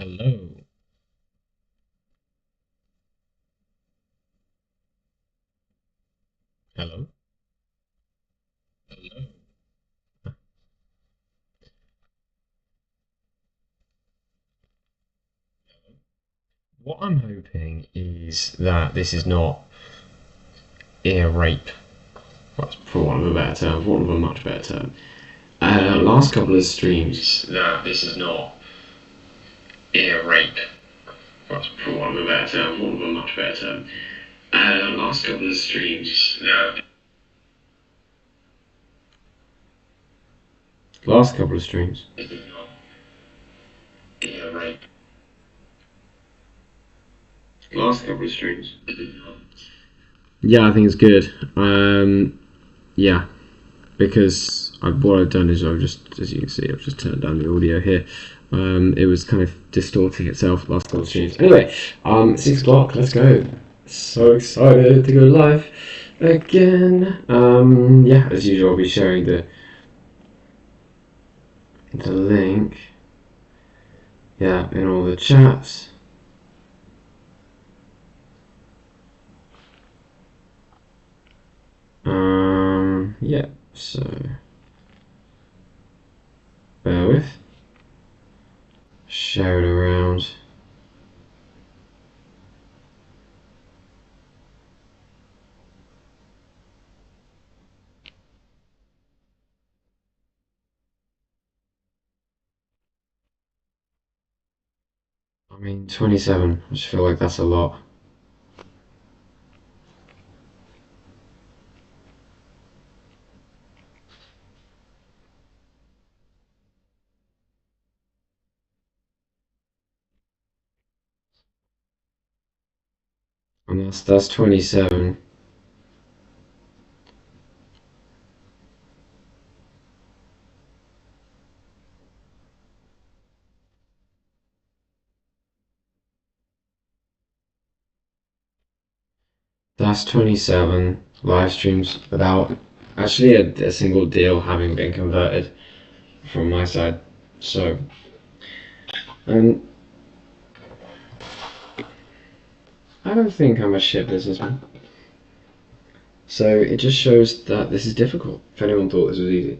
Hello. Hello. Hello. What I'm hoping is that this is not ear rape. That's for want of a better term, for want of a much better term. Last couple of streams, that this is not ear rape. That's for want of a better term, for want of a much better term. Last couple of streams, last couple of streams. This is not ear rape. Last couple of streams. Yeah, I think it's good. Yeah, because what I've done is I've just, as you can see, I've just turned down the audio here. It was kind of distorting itself last couple of streams. Anyway, 6 o'clock, let's go. So excited to go live again. Yeah, as usual, I'll be sharing the link. Yeah, in all the chats. Yeah, so bear with. Share it around. I mean, 27. I just feel like that's a lot. And that's 27. That's 27 live streams without actually a single deal having been converted from my side. So, I don't think I'm a shit businessman. So it just shows that this is difficult. If anyone thought this was easy.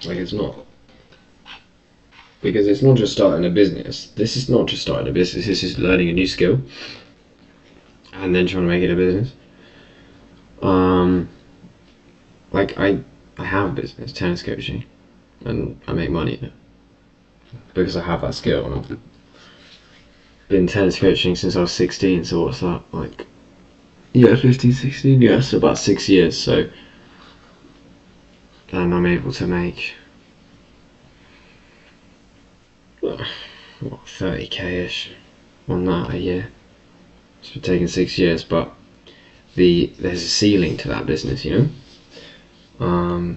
Like, it's not. Because it's not just starting a business. This is not just starting a business, this is learning a new skill and then trying to make it a business. Like I have a business, tennis coaching, and I make money in it because I have that skill. And I've been tennis coaching since I was 16, so what's that, like, yeah, 15, 16, yeah, so about 6 years. So then I'm able to make what, 30k-ish on that a year. It's been taking 6 years, but there's a ceiling to that business, you know,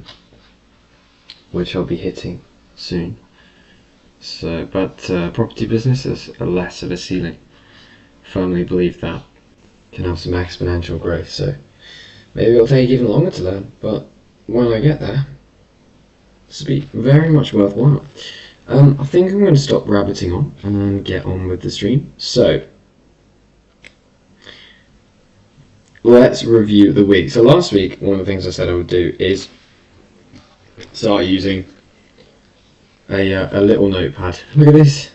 which I'll be hitting soon. So, but property business is less of a ceiling. Firmly believe that can have some exponential growth. So maybe it'll take even longer to learn, but when I get there, this will be very much worthwhile. I think I'm going to stop rabbiting on and get on with the stream. So let's review the week. So last week, one of the things I said I would do is start using a little notepad. Look at this.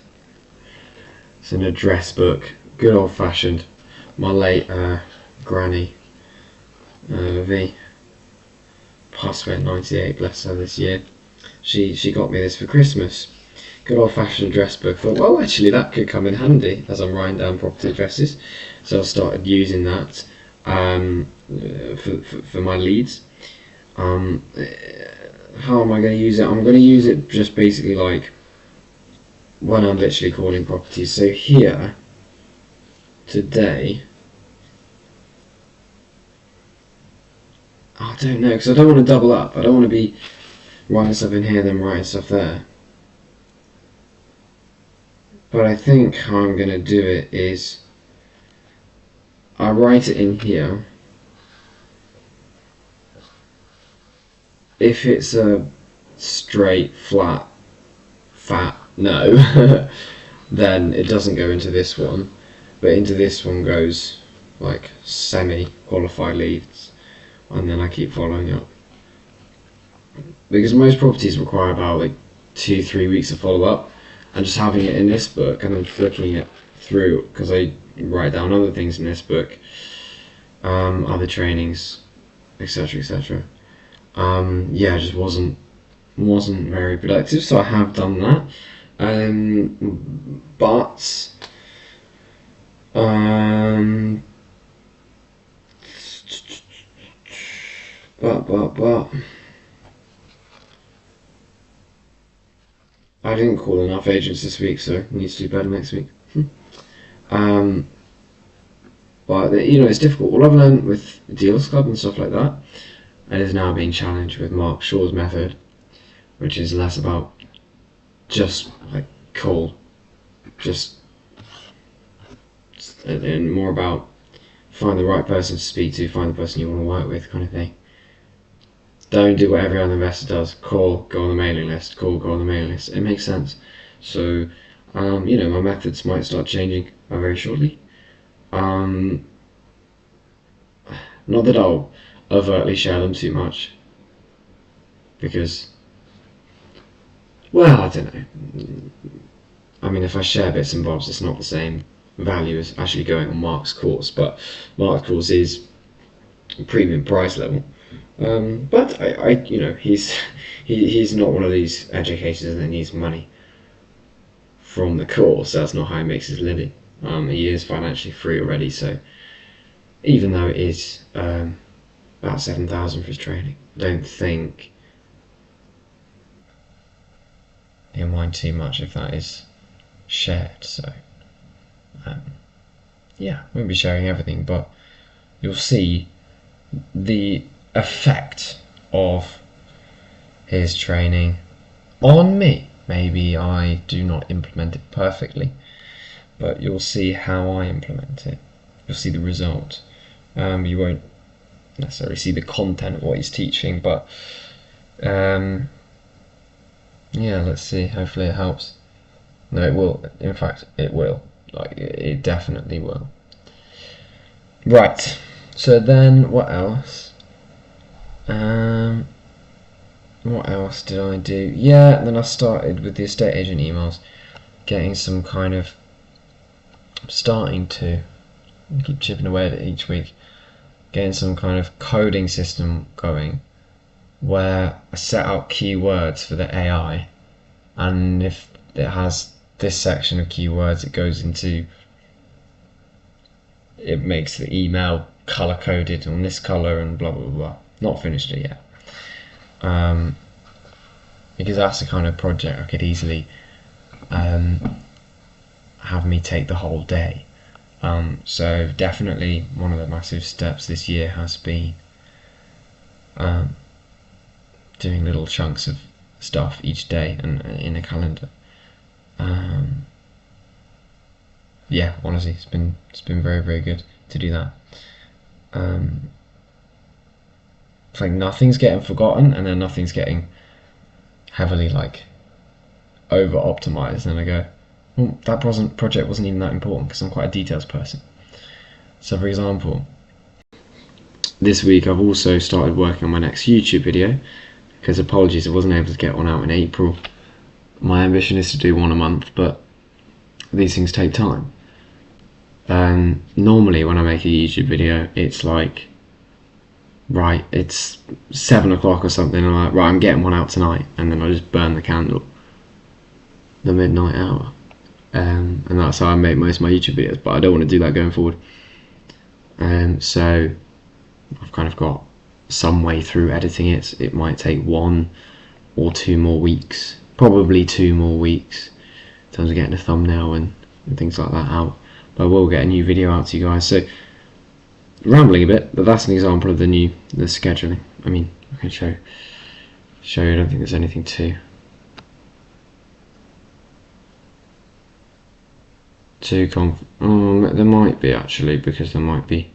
It's an address book, good old fashioned. My late granny V passed away at 98, bless her, this year. She got me this for Christmas. Good old fashioned address book. Thought, well, actually that could come in handy as I'm writing down property addresses. So I started using that for my leads. How am I going to use it? I'm going to use it just basically like when I'm literally calling properties. So here, today, I don't know, because I don't want to double up. I don't want to be writing stuff in here then writing stuff there. But I think how I'm going to do it is I write it in here, if it's a straight, flat, fat no, then it doesn't go into this one, but into this one goes like semi-qualified leads, and then I keep following up. Because most properties require about like 2-3 weeks of follow-up, and just having it in this book and then flicking it through, because I write down other things in this book, other trainings, etc, etc. Yeah, just wasn't very productive, so I have done that. But I didn't call enough agents this week, so I need to do better next week. But it's difficult. All I've learned with the Deals Club and stuff like that, and is now being challenged with Mark Shaw's method, which is less about just like call, and more about find the right person to speak to, find the person you want to work with, kind of thing. Don't do what every other investor does. Call, go on the mailing list. Call, go on the mailing list. It makes sense. So, my methods might start changing very shortly. Not that I'll overtly share them too much, because, well, I don't know. I mean, if I share bits and bobs, it's not the same value as actually going on Mark's course, but Mark's course is a premium price level. But he's not one of these educators that needs money from the course. That's not how he makes his living. He is financially free already, so even though it is about 7,000 for his training, I don't think he'll mind too much if that is shared. So yeah, I won't be sharing everything, but you'll see the effect of his training on me. Maybe I do not implement it perfectly, but you'll see how I implement it. You'll see the result. You won't necessarily see the content of what he's teaching, but yeah, let's see. Hopefully it helps. No, it will. In fact, it will. Like, it definitely will. Right. So then, what else? What else did I do? Yeah, then I started with the estate agent emails, getting some kind of, starting to keep chipping away at it each week, getting some kind of coding system going, where I set out keywords for the AI, and if it has this section of keywords, it makes the email color coded on this color and blah blah blah. Not finished it yet, because that's the kind of project I could easily have me take the whole day. So definitely one of the massive steps this year has been doing little chunks of stuff each day and in a calendar. Yeah, honestly, it's been very, very good to do that. It's like nothing's getting forgotten, and then nothing's getting heavily like over optimized, and I go, well, that project wasn't even that important, because I'm quite a details person. So for example, this week I've also started working on my next YouTube video, because apologies I wasn't able to get one out in April. My ambition is to do one a month, but these things take time. Normally when I make a YouTube video, it's like, right, it's 7 o'clock or something, and I'm like, right, I'm getting one out tonight, and then I just burn the candle, the midnight hour, and that's how I make most of my YouTube videos. But I don't want to do that going forward, so I've kind of got some way through editing it. It might take 1 or 2 more weeks, probably 2 more weeks, in terms of getting a thumbnail and things like that out. But I will get a new video out to you guys. So, rambling a bit, but that's an example of the scheduling. I mean, I can show you. I don't think there's anything too there might be, actually, because there might be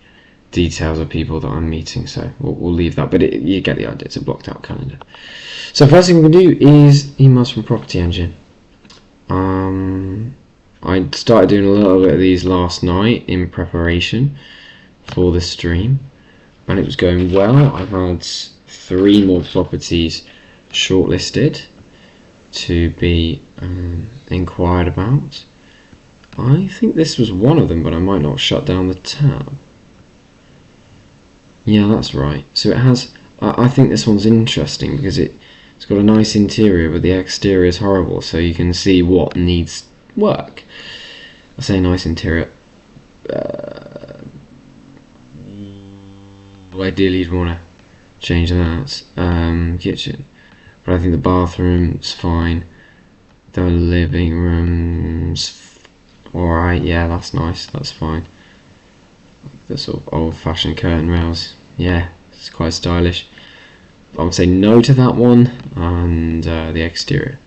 details of people that I'm meeting, so we'll leave that, but you get the idea. It's a blocked out calendar. So first thing we can do is emails from Property Engine. I started doing a little bit of these last night in preparation for the stream, and it was going well. I've had 3 more properties shortlisted to be inquired about. I think this was one of them, but I might not shut down the tab. Yeah, that's right. So it has, I think this one's interesting because it's got a nice interior, but the exterior is horrible, so you can see what needs work. I say nice interior. Ideally you'd want to change that. Kitchen. But I think the bathroom's fine. The living room's alright, yeah, that's nice, that's fine. The sort of old-fashioned curtain rails, yeah, it's quite stylish. I would say no to that one, and the exterior.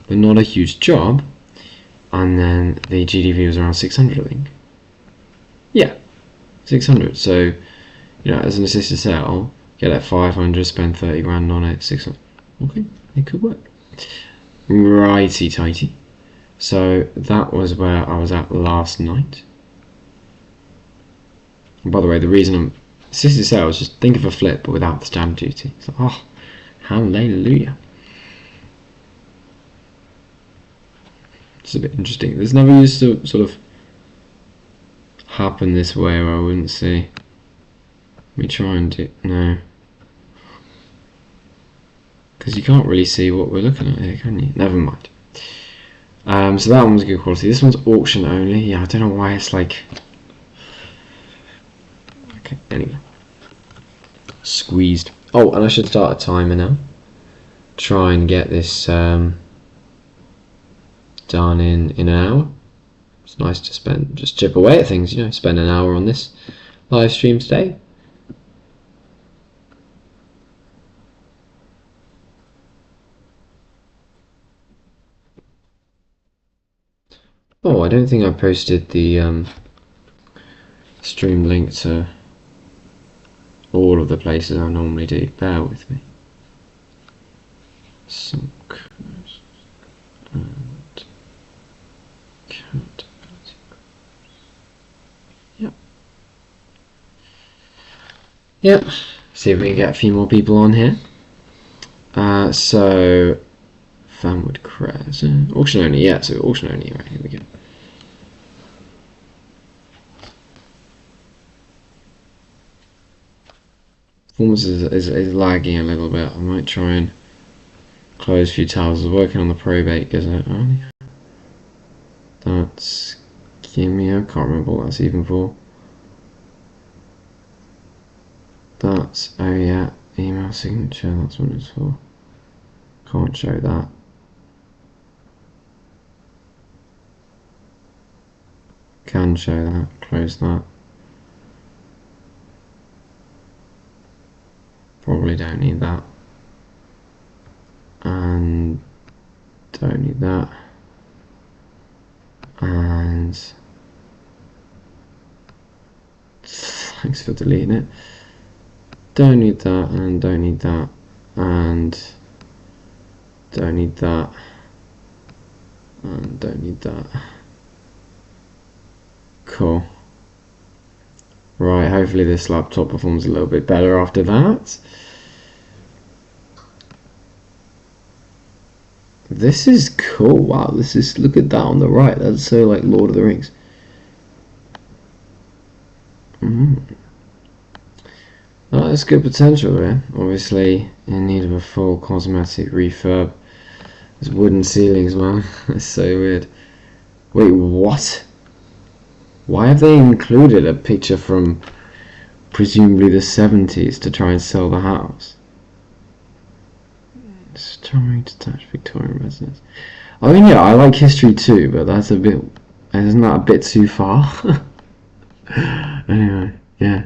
But not a huge job. And then the GDV was around 600, I think. Yeah, 600. So, you know, as an assisted sale, get that 500, spend 30 grand on it, 600. Okay, it could work. Righty tighty. So that was where I was at last night. And by the way, the reason I'm assisted sales, just think of a flip but without the stamp duty. It's like, oh, hallelujah. It's a bit interesting. There's never used to sort of happen this way, or I wouldn't say. Let me try and do, no. Because you can't really see what we're looking at here, can you? Never mind. So that one was good quality. This one's auction only. Yeah, I don't know why it's like... Okay, anyway. Squeezed. Oh, and I should start a timer now. Try and get this done in an hour. It's nice to spend, just chip away at things, you know, spend an hour on this live stream today. Oh, I don't think I posted the stream link to all of the places I normally do. Bear with me. And Yep. See if we can get a few more people on here. So Fanwood Crescent, auction only, yeah, so auction only, right, here we go. Performance is lagging a little bit. I might try and close a few tabs. I was working on the probate, isn't it? Oh, yeah. That's gimme, I can't remember what that's even for. That's, oh yeah, email signature, that's what it's for. Can't show that. Can show that, close that. Probably don't need that. And don't need that. And thanks for deleting it. Don't need that, and don't need that, and don't need that, and don't need that. Cool. Right, hopefully this laptop performs a little bit better after that. This is cool. Wow, this is, look at that on the right. That's so like Lord of the Rings. Oh, that's good potential there. Obviously in need of a full cosmetic refurb. There's wooden ceilings, man. That's so weird. Wait, what? Why have they included a picture from presumably the 70s to try and sell the house? Storming detached Victorian residence. I mean, yeah, I like history too, but that's a bit, isn't that a bit too far? Anyway, yeah.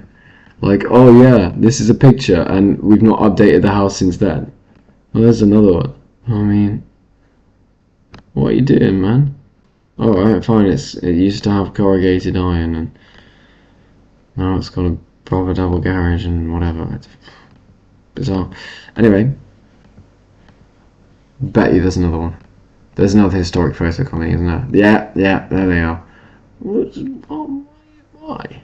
Like, oh yeah, this is a picture and we've not updated the house since then. Well, there's another one. I mean, what are you doing, man? Alright, fine, it used to have corrugated iron and now it's got a proper double garage and whatever. It's bizarre. Anyway, bet you there's another one. There's another historic photo coming, isn't there? Yeah, there they are. Why?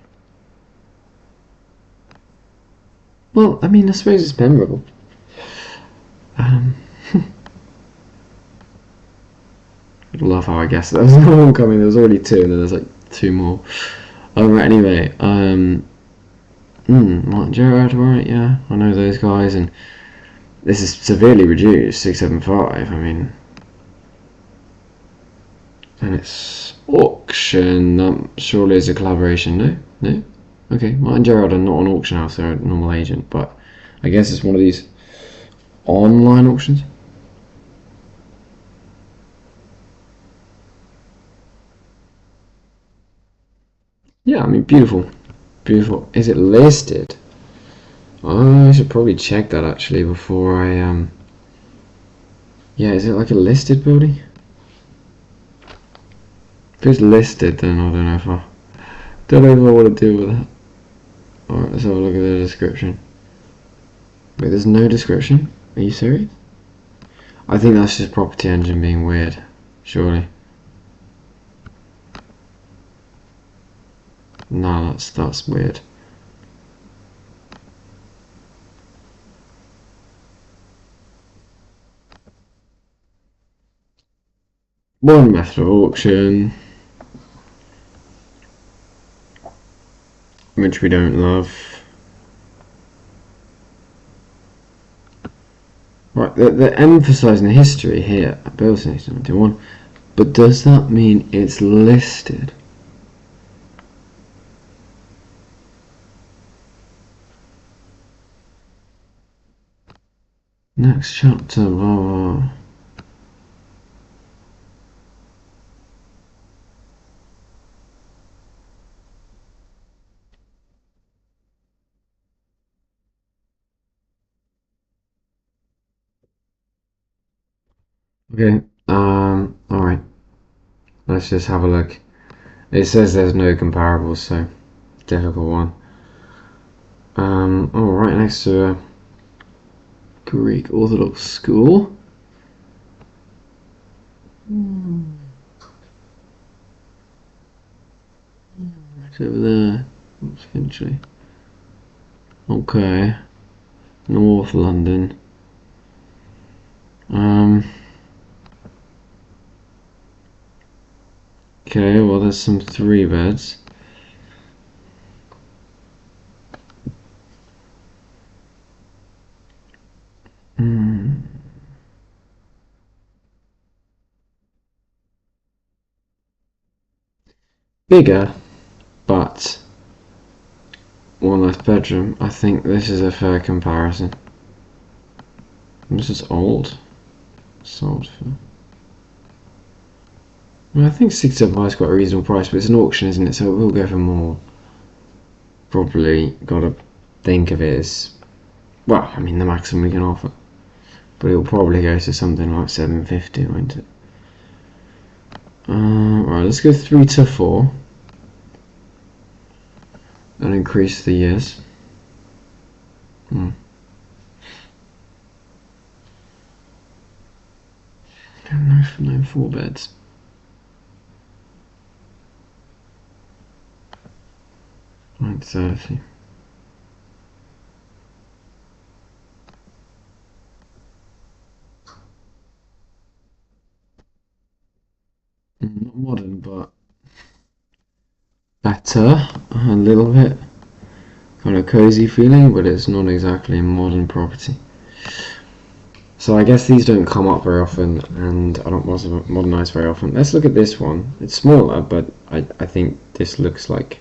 Well, I mean, I suppose it's memorable. I love how I guessed there was no one coming. There was already two, and then there's like two more. Anyway, Martin Gerrard, right? Yeah, I know those guys, and this is severely reduced, 675. I mean, and it's auction. Surely it's a collaboration. No. Okay, Martin Gerrard are not an auction house; they're a normal agent, but I guess it's one of these online auctions. Yeah, I mean, beautiful. Is it listed? Oh, I should probably check that actually before I Yeah, is it like a listed building? If it's listed, then I don't know if I want to deal with that. Alright, let's have a look at the description. Wait, there's no description? Are you serious? I think that's just Property Engine being weird, surely. No, that's weird. One method of auction, which we don't love. Right, they're emphasising the history here, built in 1891, but does that mean it's listed? Next chapter, blah, blah. Okay, alright. Let's just have a look. It says there's no comparables, so difficult one. Right next to a Greek Orthodox school. Right over there. That's Finchley. Okay. North London. Okay, well there's some 3 beds. Bigger, but one less bedroom. I think this is a fair comparison. This is old. Sold for. Well, I think 675 is quite a reasonable price, but it's an auction, isn't it? So it will go for more. Probably got to think of it as, well, I mean, the maximum we can offer. But it will probably go to something like 750, won't it? Right, let's go 3 to 4. And increase the years. No 4 beds. Like 30. Not modern, but better a little bit. Kind of cozy feeling, but it's not exactly a modern property. So I guess these don't come up very often, and I don't modernise very often. Let's look at this one. It's smaller, but I think this looks like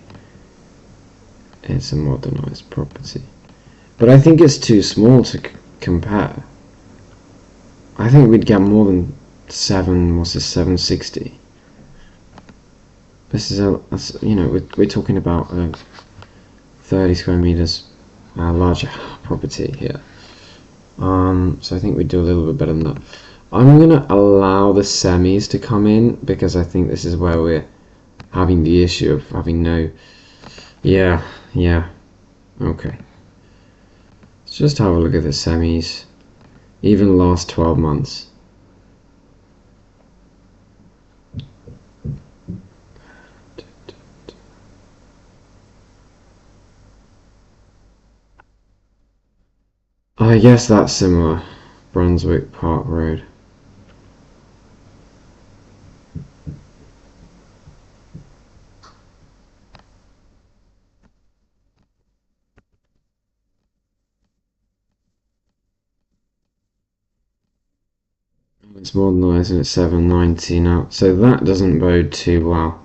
it's a modernised property. But I think it's too small to compare. I think we'd get more than 760. This is we're talking about 30 square meters, larger property here. So I think we'd do a little bit better than that. I'm gonna allow the semis to come in because I think this is where we're having the issue of having no. Yeah. Okay. Let's just have a look at the semis. Even last 12 months. I guess that's similar. Brunswick Park Road. It's modernised and it's 790 now, so that doesn't bode too well.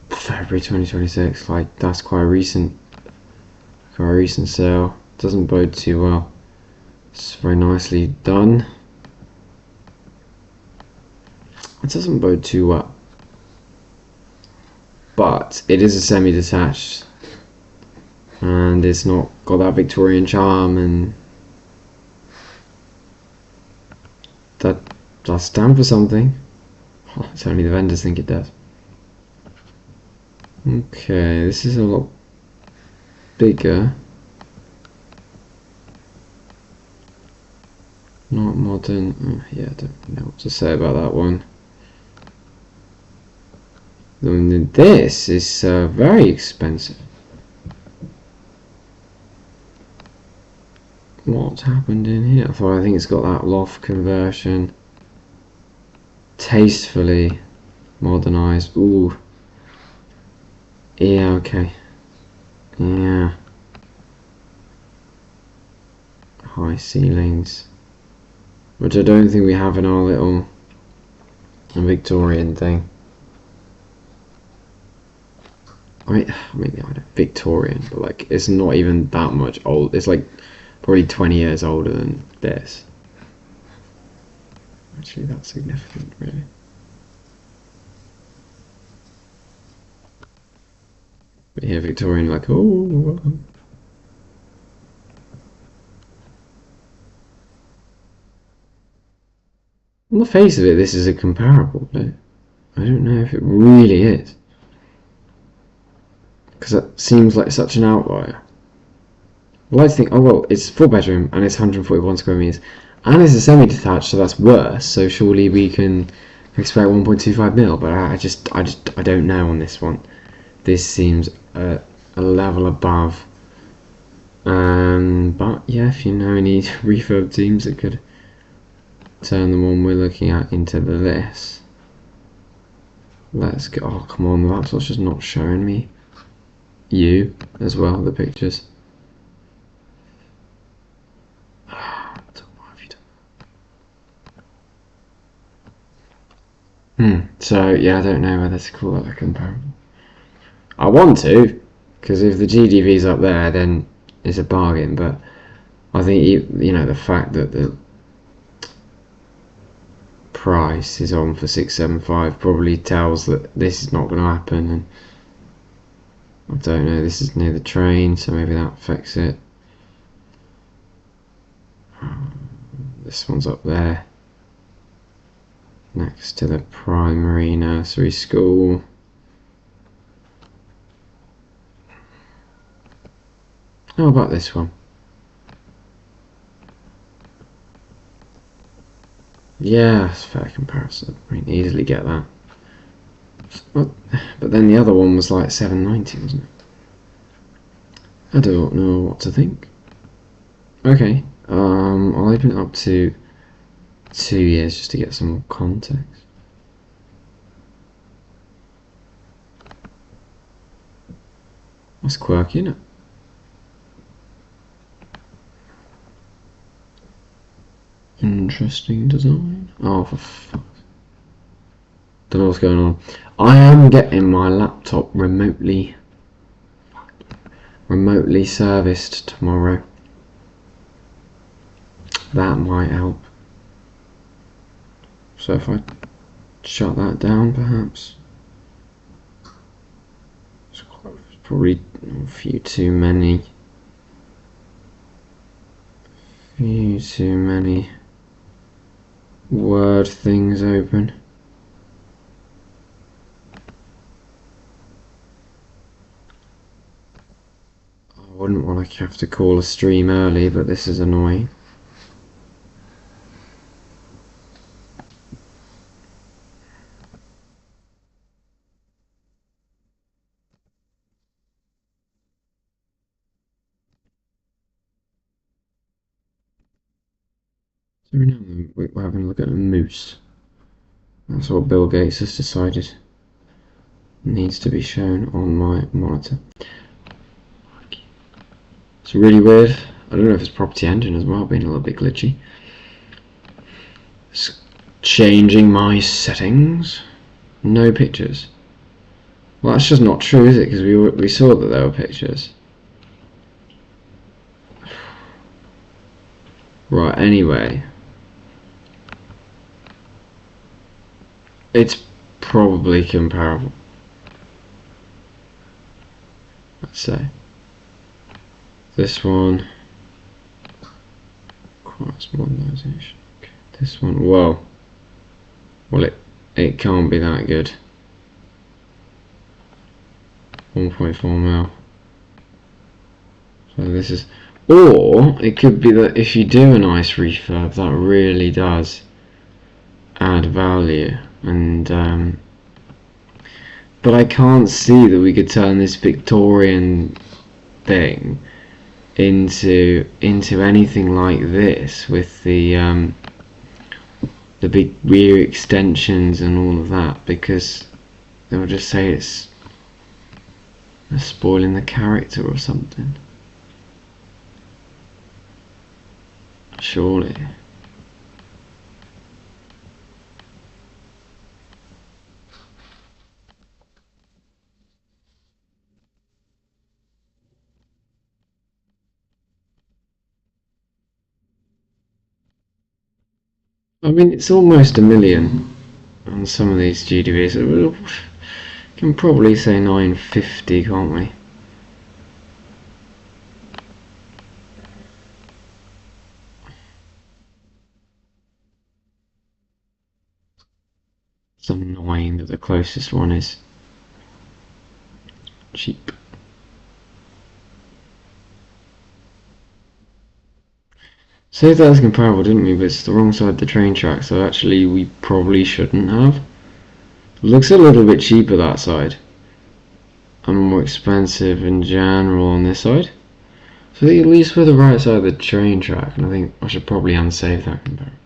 February 2026, like that's quite a recent sale. Doesn't bode too well. It's very nicely done. It doesn't bode too well, but it is a semi-detached, and it's not got that Victorian charm, and that does stand for something. Oh, it's only the vendors think it does. Okay, this is a lot bigger. Not modern. Oh, yeah, I don't know what to say about that one. And this is very expensive. What's happened in here? I think it's got that loft conversion. Tastefully modernised. Ooh. Yeah, okay. Yeah. High ceilings. Which I don't think we have in our little Victorian thing. I mean, maybe I don't Victorian, but like it's not even that much old. It's like probably 20 years older than this. Actually, that's significant, really. But here, Victorian, like, oh. On the face of it, this is a comparable, but I don't know if it really is. Because it seems like such an outlier. I like to think, oh well, it's 4-bedroom and it's 141 square meters, and it's a semi-detached, so that's worse. So surely we can expect 1.25 mil. But I don't know on this one. This seems a level above. But yeah, if you know any refurb teams that could turn the one we're looking at into this, let's go. Oh come on, the laptop's just not showing me you as well, the pictures. So yeah, I don't know whether to call that a comparable. I want to, because if the GDV's up there, then it's a bargain. But I think you know the fact that the price is on for 675 probably tells that this is not going to happen. And I don't know. This is near the train, so maybe that affects it. This one's up there, next to the primary nursery school. How about this one? Yeah, it's a fair comparison. I can easily get that. But then the other one was like 790, wasn't it? I don't know what to think. Okay, I'll open it up to 2 years just to get some more context. That's quirky, isn't it? Interesting design. Oh, for fuck. Don't know what's going on. I am getting my laptop remotely serviced tomorrow. That might help. So if I shut that down, perhaps. It's probably a few too many. Word things open. like you have to call a stream early, but this is annoying. So now we're having a look at a moose. That's what Bill Gates has decided needs to be shown on my monitor. It's really weird. I don't know if it's property engine as well, being a little bit glitchy. It's changing my settings. No pictures. Well, that's just not true, is it? Because we saw that there were pictures. Right, anyway. It's probably comparable. Let's say. This one. Cross modernisation. Okay. This one. Whoa. Well, it can't be that good. 1.4 mil. So this is, or it could be that if you do a nice refurb, that really does add value. And but I can't see that we could turn this Victorian thing into anything like this with the big rear extensions and all of that, because they'll just say it's spoiling the character or something. Surely. I mean, it's almost $1 million on some of these GDVs. We can probably say 950, can't we? It's annoying that the closest one is cheap. So that was comparable, didn't we? But it's the wrong side of the train track, so actually we probably shouldn't have. It looks a little bit cheaper that side, and more expensive in general on this side. So at least we're the right side of the train track, and I think I should probably unsave that comparison.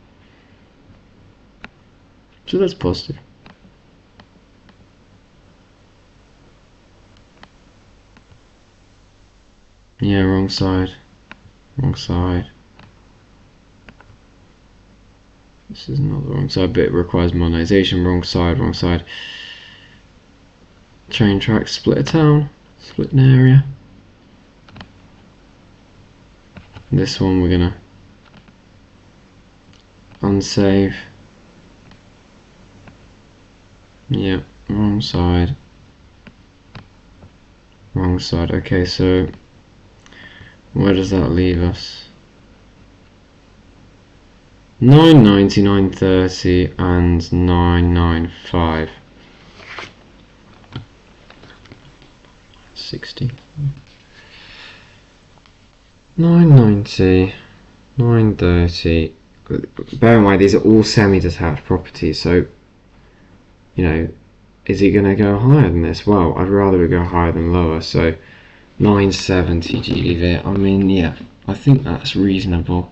So that's positive. Yeah, wrong side. Wrong side. This is not the wrong side, but it requires modernisation. Wrong side, wrong side. Train track, split a town, split an area. This one we're gonna unsave. Yeah, wrong side. Wrong side. Okay, so where does that leave us? 990, 930 and 995. 60. 990, 930. Bear in mind these are all semi-detached properties, so you know, is it going to go higher than this? Well, I'd rather it go higher than lower, so 970 GDV. I mean, yeah, I think that's reasonable.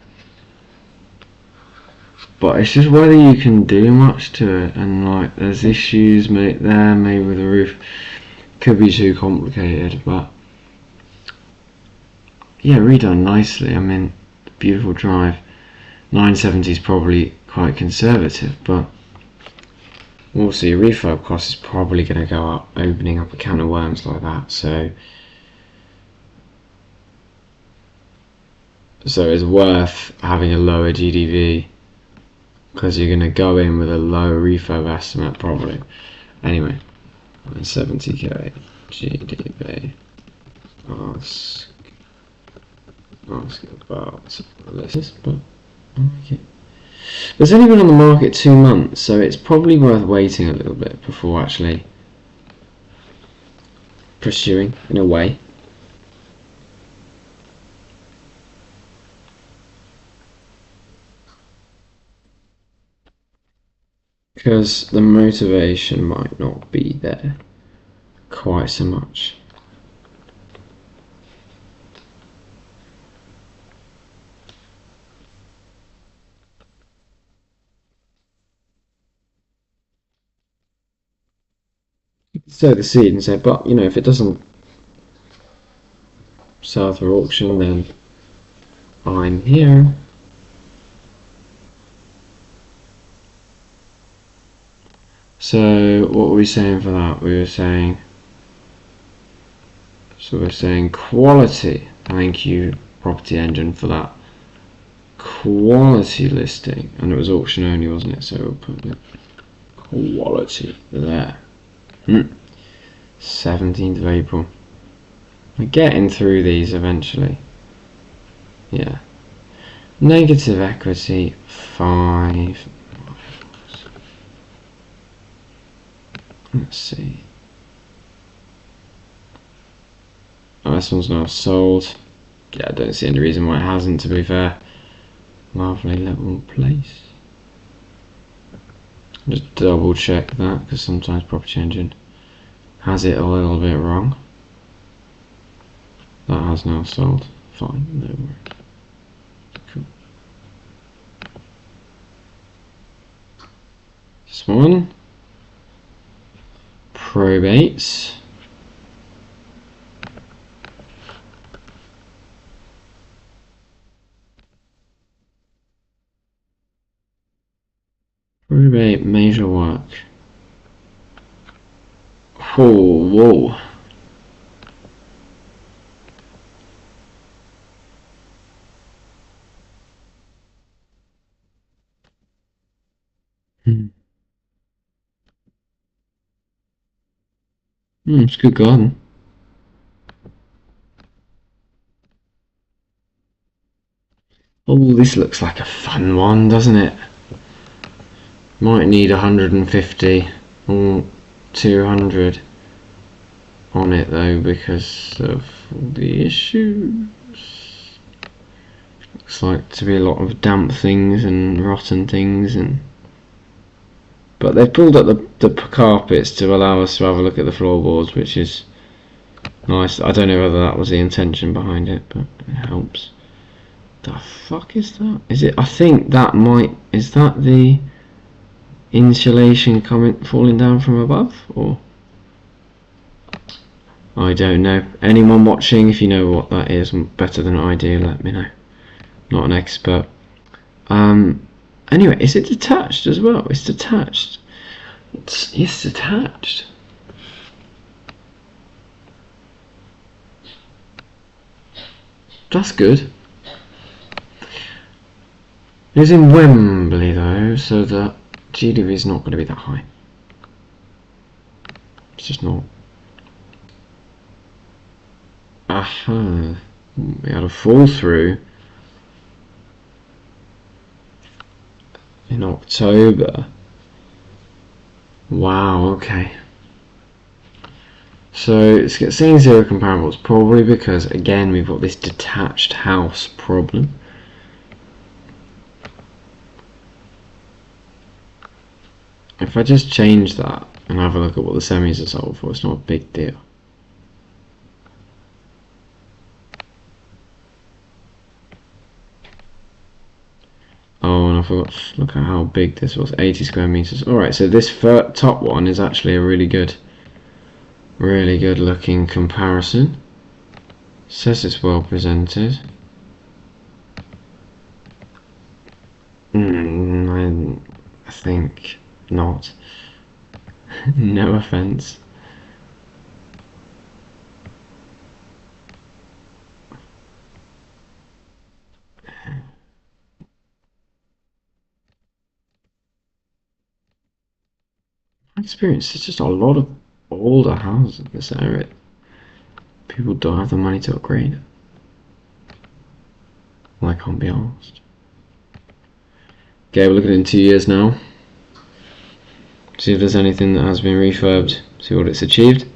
But it's just whether you can do much to it, and like there's issues there, maybe with the roof. Could be too complicated, but yeah, redone nicely. I mean, beautiful drive. 970 is probably quite conservative, but we'll see. Refurb cost is probably going to go up, opening up a can of worms like that. So it's worth having a lower GDV, because you're going to go in with a low refurb estimate probably. Anyway, 70k GDV. Ask about this, but okay. It's only been on the market 2 months, so it's probably worth waiting a little bit before actually pursuing, in a way. because the motivation might not be there quite so much. Sow the seed and say, but you know, if it doesn't sell through auction, then I'm here. So what were we saying for that? We were saying, so we're saying quality. Thank you, Property Engine, for that quality listing. And it was auction only, wasn't it? So we'll put the quality there. 17th of April. We're getting through these eventually. Yeah. Negative equity, 5. Let's see. Oh, this one's now sold. Yeah, I don't see any reason why it hasn't, to be fair. Lovely little place. Just double check that, because sometimes Property Engine has it a little bit wrong. That has now sold. Fine, no worries. Cool. This one. Probates. Probate major work. Oh, whoa. It's a good garden. Oh, this looks like a fun one, doesn't it? Might need 150 or 200 on it though, because of all the issues. Looks like to be a lot of damp things and rotten things, but they've pulled up the carpets to allow us to have a look at the floorboards, which is nice. I don't know whether that was the intention behind it, but it helps. The fuck is that? Is it? I think that might. Is that the insulation falling down from above, or? I don't know. Anyone watching, if you know what that is better than I do, let me know. Not an expert. Anyway, is it detached as well? It's detached. It's detached. That's good. It's in Wembley though, so the GDP is not going to be that high. It's just not. Aha. We had a fall through in October. Wow, okay. So it's seeing zero comparables, probably because again we've got this detached house problem. If I just change that and have a look at what the semis are sold for, it's not a big deal. Oh, and I forgot to look at how big this was, 80 square meters. Alright, so this top one is actually a really good looking comparison. Says it's well presented. I think not. No offense. My experience, there's just a lot of older houses in this area. People don't have the money to upgrade. Well, I can't be asked. Okay, we're looking in 2 years now. See if there's anything that has been refurbed. See what it's achieved.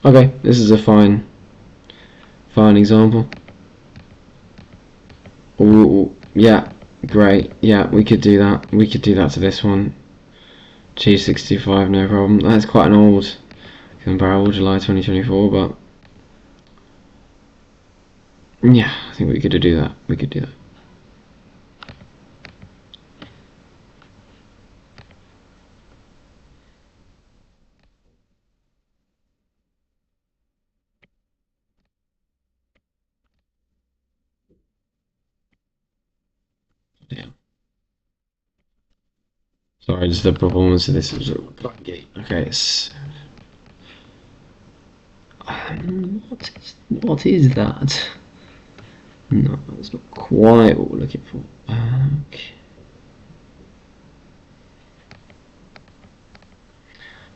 Okay, this is a fine example. Ooh, yeah, Great. Yeah, we could do that. We could do that to this one. G65, no problem. That's quite an old comparable, July 2024, but yeah, I think we could do that. We could do that. Yeah. Sorry, just the performance of this was buggy. Okay, it's what is that? No, that's not quite what we're looking for. Okay.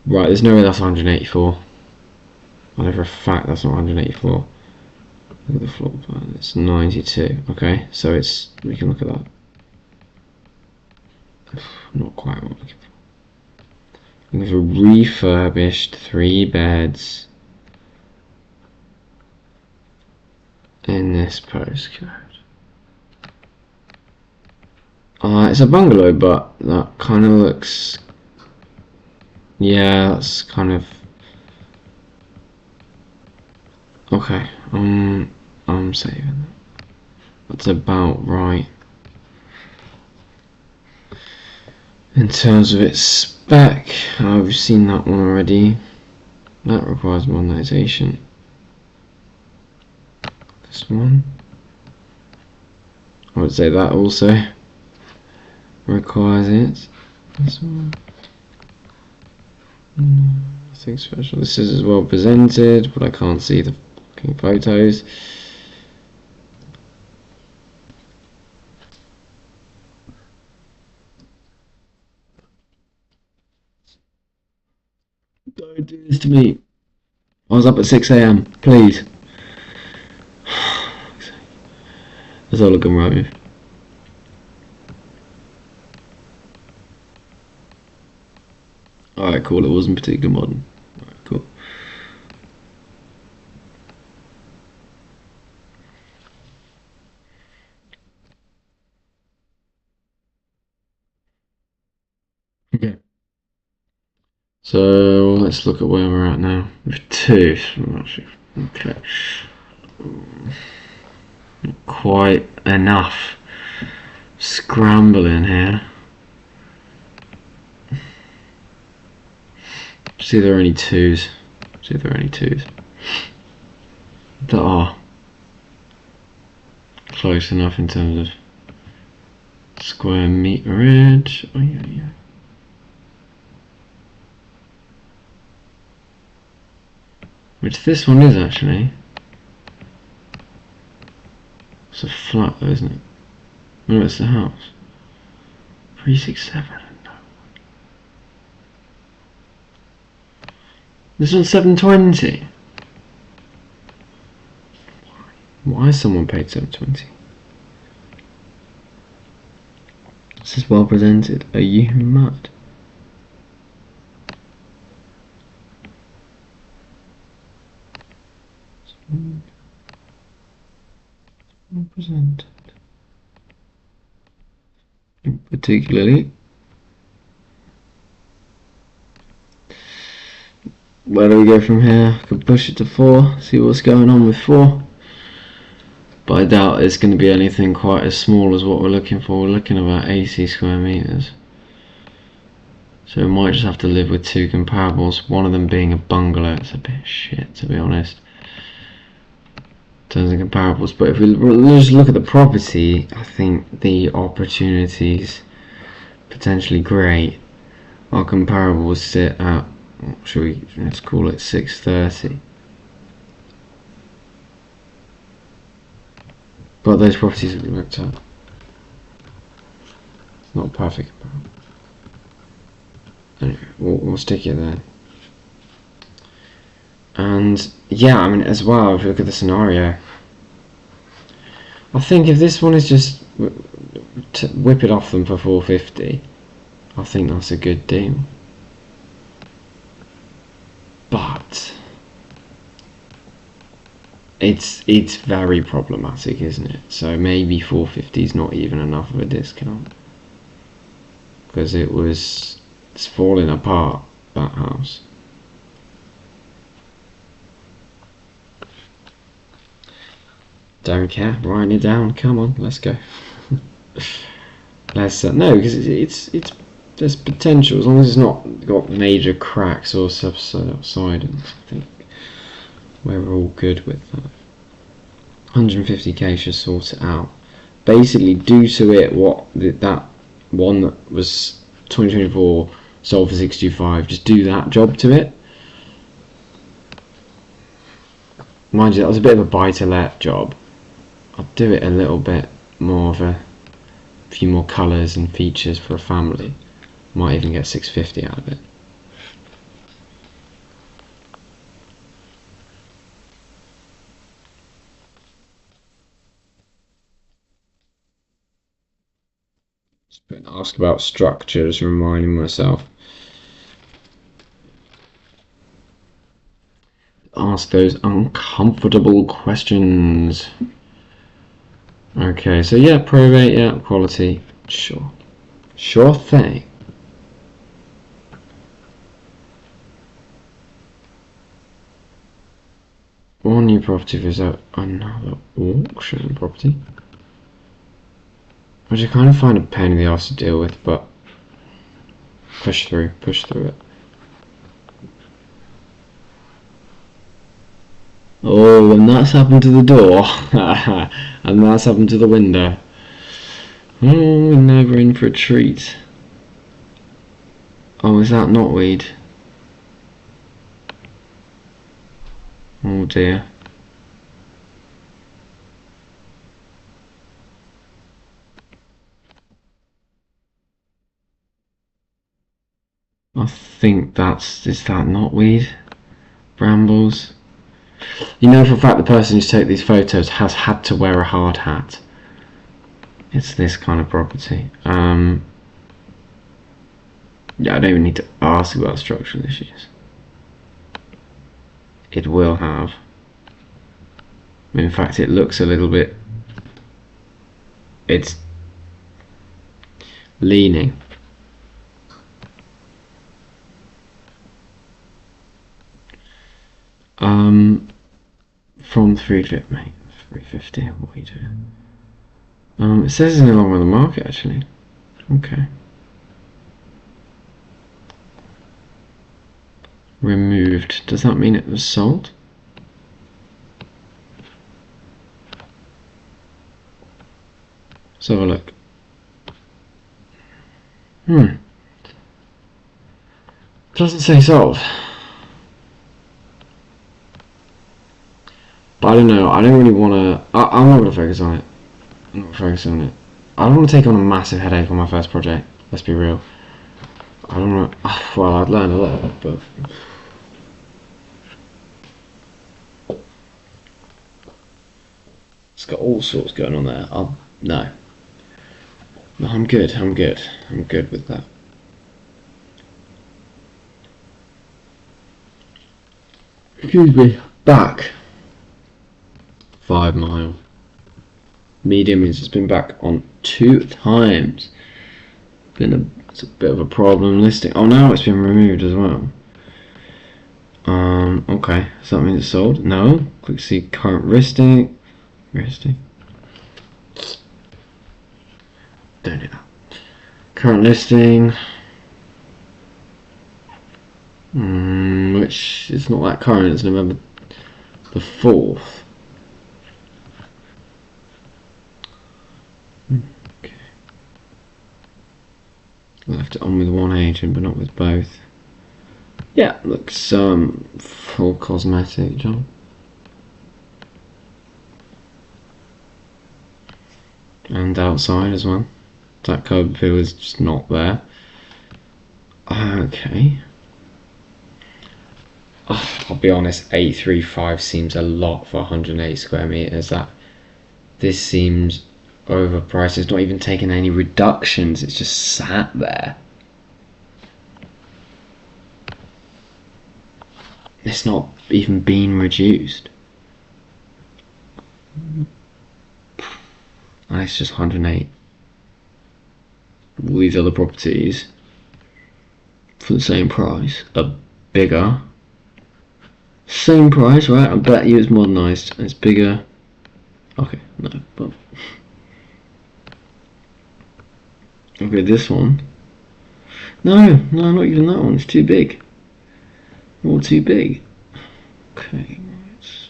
Right, there's no way that's 184. I know for a fact that's not 184. Look at the floor plan. It's 92. Okay, so it's we can look at that. Not quite what we're looking for. Looking for refurbished 3 beds in this postcode. It's a bungalow, but that kind of looks. Yeah, that's kind of. Okay, I'm saving that. That's about right. In terms of its spec, I've seen that one already. That requires modernisation. This one, I would say that also requires it. This one, nothing special. This is as well presented, but I can't see the fucking photos. Don't do this to me. I was up at 6 AM, please. That's all I can write with. Alright, cool, it wasn't particularly modern. Alright, cool. Okay. So let's look at where we're at now. With 2. Okay. Not quite enough scrambling here. See, there are only 2s. See if there are any 2s that are close enough in terms of square meterage. Oh yeah. Which this one is actually. It's a flat though, isn't it? No, it's the house. 367. No. This one's 720. Why has someone paid 720? This is well presented. Are you mad? Well presented. Particularly. Where do we go from here? I could push it to 4, see what's going on with 4. But I doubt it's going to be anything quite as small as what we're looking for. We're looking about 80 square meters. So we might just have to live with 2 comparables, one of them being a bungalow. It's a bit shit, to be honest, in terms of comparables. But if we just look at the property, I think the opportunities potentially great. Our comparables sit at, let's call it 630. But those properties that we looked at, it's not perfect comparable. Anyway, we'll stick it there. And yeah, I mean, as well, if you look at the scenario, I think if this one is just whip it off them for 450, I think that's a good deal. But it's very problematic, isn't it? So maybe 450 is not even enough of a discount, because it's falling apart, that house. Don't care. Writing it down. Come on, let's go. Let's no, because it's there's potential as long as it's not got major cracks or subsidence. I think we're all good with that. 150k should sort it out. Basically, do to it what that one that was 2024 sold for 625. Just do that job to it. Mind you, that was a bit of a buy-to-let job. I'll do it a little bit more of a few more colours and features for a family. Might even get 650 out of it. Ask about structures, reminding myself. Ask those uncomfortable questions. Okay, so yeah, probate, yeah, quality, sure. Sure thing. One new property without another auction property. Which I kind of find a pain in the arse to deal with, but push through it. Oh, and that's happened to the door. And that's happened to the window. Oh, we're never in for a treat. Oh, is that knotweed? Oh dear. I think is that knotweed? Brambles? You know for a fact the person who's taken these photos has had to wear a hard hat. It's this kind of property. Yeah, I don't even need to ask about structural issues. It will have. In fact, it looks a little bit... It's leaning. From 350, mate. 350, what are you doing? It says it's no longer on the market, actually. Okay. Removed. Does that mean it was sold? Let's have a look. Doesn't say sold. But I don't know, I don't really want to... I'm not going to focus on it. I'm not focusing on it. I don't want to take on a massive headache on my first project, let's be real. I don't want to... Well, I'd learn a lot, but... It's got all sorts going on there. No. No, I'm good with that. Excuse me. Back. 5 mile. Medium means it's been back on 2 times. It's a bit of a problem listing. Oh, now it's been removed as well. Okay, does that mean it's sold? No. Click see current listing. Don't do that. Current listing. Which is not that current, it's November the 4th. Okay. Left it on with one agent but not with both. Yeah, looks full cosmetic job. And outside as well. That curb appeal is just not there. Okay. I'll be honest, 835 seems a lot for 108 square meters. This seems overpriced. It's not even taken any reductions, it's just sat there. It's not even been reduced. And it's just 108. All these other properties for the same price are bigger. Same price, right? I bet you it's modernised. It's bigger. Okay, no, but okay, this one. No, not even that one. It's too big. All too big. Okay, right.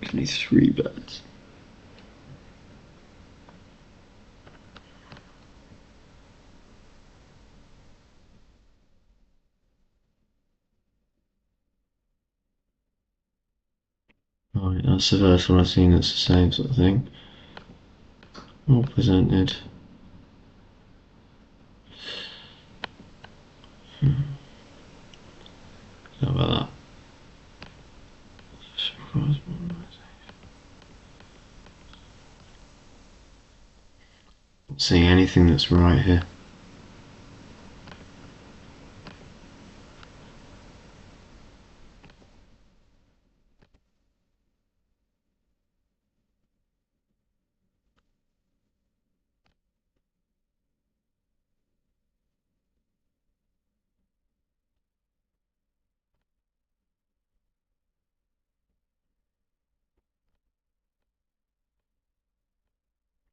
It needs 3 beds. Right, that's the first one I've seen that's the same sort of thing. All presented. How about that? Not seeing anything that's right here.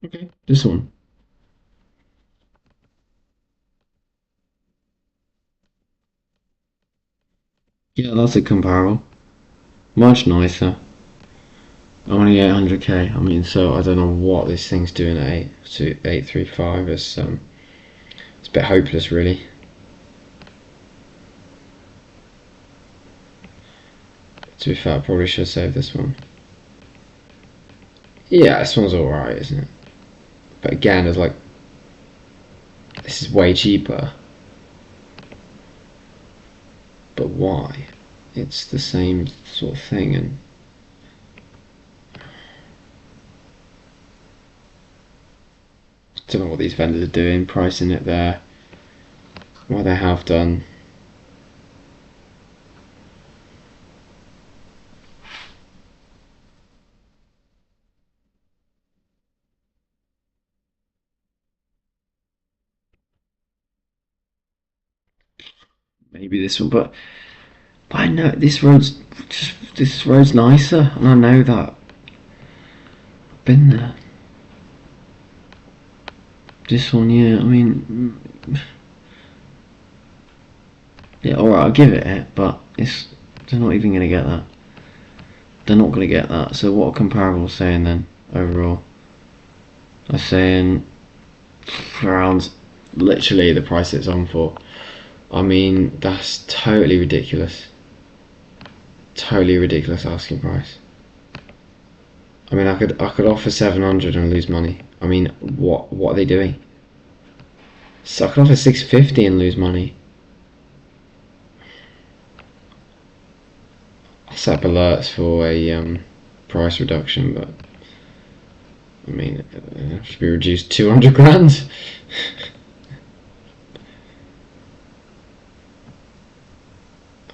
Okay, this one. Yeah, that's a comparable. Much nicer. Only 800k. I mean, so I don't know what this thing's doing at 835. It's a bit hopeless, really. To be fair, I probably should save this one. Yeah, this one's alright, isn't it? But again, it's like, this is way cheaper. But why? It's the same sort of thing, and I don't know what these vendors are doing, pricing it there. What they have done. Maybe this one, but I know this road's nicer, and I know that. I've been there. This one, yeah. I mean, yeah, alright, I'll give it, but they're not even gonna get that. They're not gonna get that. So what are comparables saying then overall? They're saying around literally the price it's on for. I mean, that's totally ridiculous. Totally ridiculous asking price. I mean, I could offer 700 and lose money. I mean, what are they doing? So I could offer 650 and lose money. I set up alerts for a price reduction, but I mean, it should be reduced 200 grand.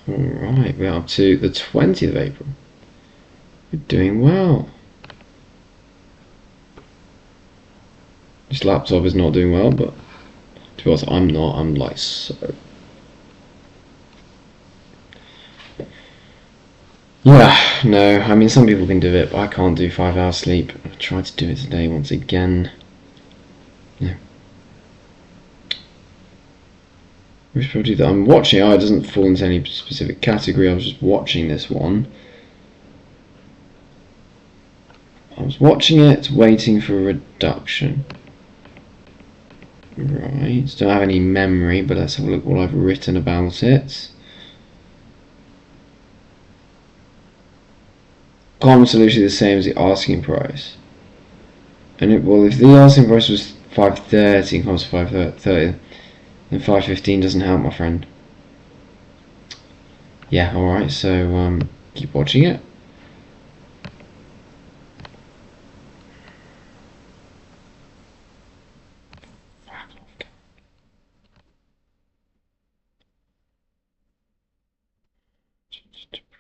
Alright, we're up to the 20th of April. We're doing well. This laptop is not doing well, but to be honest, I'm not. I'm like so. Yeah, no, I mean, some people can do it, but I can't do 5 hours sleep. I tried to do it today once again. Yeah. Which project that I'm watching, it doesn't fall into any specific category, I was just watching this one. I was watching it, waiting for a reduction. Right, don't have any memory, but let's have a look what I've written about it. Common solution is the same as the asking price. And well, if the asking price was 530 and comes 530, then 515 doesn't help, my friend. Yeah, alright, so keep watching it.